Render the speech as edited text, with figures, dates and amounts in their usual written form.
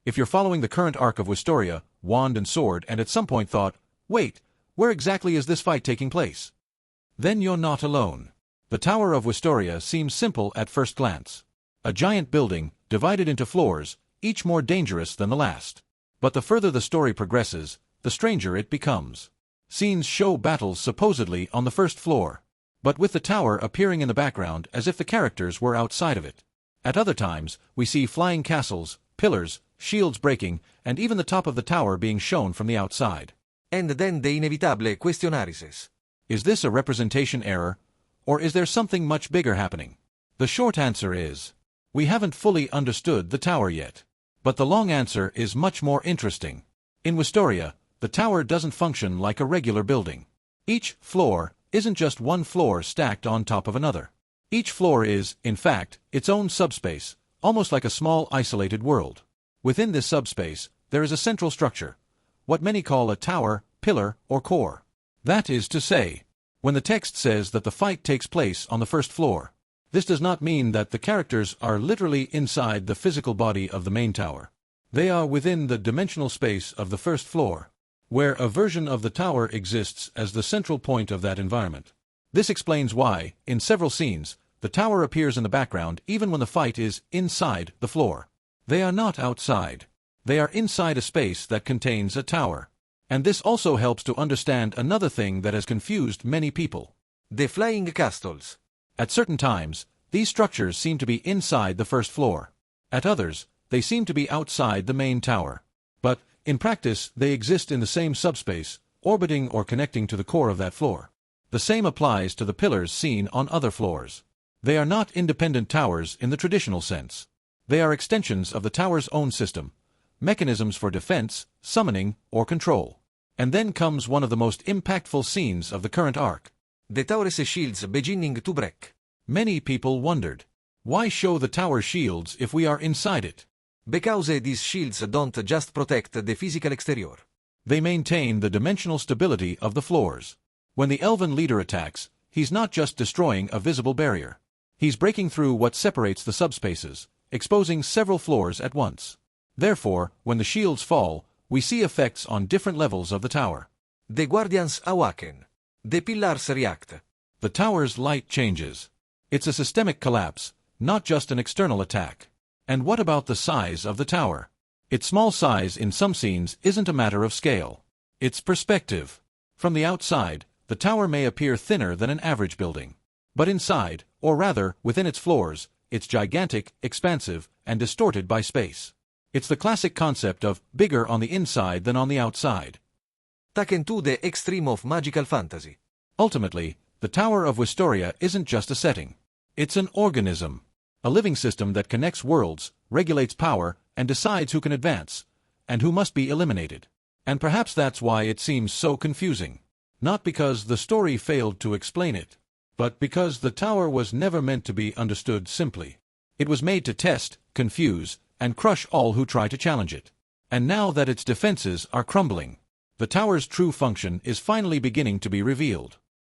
If you're following the current arc of Wistoria, wand and sword, and at some point thought, wait, where exactly is this fight taking place? Then you're not alone. The Tower of Wistoria seems simple at first glance. A giant building, divided into floors, each more dangerous than the last. But the further the story progresses, the stranger it becomes. Scenes show battles supposedly on the first floor, but with the tower appearing in the background as if the characters were outside of it. At other times, we see flying castles, pillars, shields breaking, and even the top of the tower being shown from the outside. And then the inevitable question arises. Is this a representation error, or is there something much bigger happening? The short answer is, we haven't fully understood the tower yet. But the long answer is much more interesting. In Wistoria, the tower doesn't function like a regular building. Each floor isn't just one floor stacked on top of another. Each floor is, in fact, its own subspace, almost like a small isolated world. Within this subspace, there is a central structure, what many call a tower, pillar, or core. That is to say, when the text says that the fight takes place on the first floor, this does not mean that the characters are literally inside the physical body of the main tower. They are within the dimensional space of the first floor, where a version of the tower exists as the central point of that environment. This explains why, in several scenes, the tower appears in the background even when the fight is inside the floor. They are not outside. They are inside a space that contains a tower. And this also helps to understand another thing that has confused many people. The flying castles. At certain times, these structures seem to be inside the first floor. At others, they seem to be outside the main tower. But, in practice, they exist in the same subspace, orbiting or connecting to the core of that floor. The same applies to the pillars seen on other floors. They are not independent towers in the traditional sense. They are extensions of the tower's own system, mechanisms for defense, summoning, or control. And then comes one of the most impactful scenes of the current arc. The tower's shields beginning to break. Many people wondered, why show the tower shields if we are inside it? Because these shields don't just protect the physical exterior. They maintain the dimensional stability of the floors. When the elven leader attacks, he's not just destroying a visible barrier. He's breaking through what separates the subspaces, exposing several floors at once. Therefore, when the shields fall, we see effects on different levels of the tower. The guardians awaken. The pillars react. The tower's light changes. It's a systemic collapse, not just an external attack. And what about the size of the tower? Its small size in some scenes isn't a matter of scale. It's perspective. From the outside, the tower may appear thinner than an average building. But inside, or rather, within its floors, it's gigantic, expansive, and distorted by space. It's the classic concept of bigger on the inside than on the outside. Taken to the extreme of magical fantasy. Ultimately, the Tower of Wistoria isn't just a setting. It's an organism. A living system that connects worlds, regulates power, and decides who can advance, and who must be eliminated. And perhaps that's why it seems so confusing. Not because the story failed to explain it, but because the tower was never meant to be understood simply. It was made to test, confuse, and crush all who try to challenge it. And now that its defenses are crumbling, the tower's true function is finally beginning to be revealed.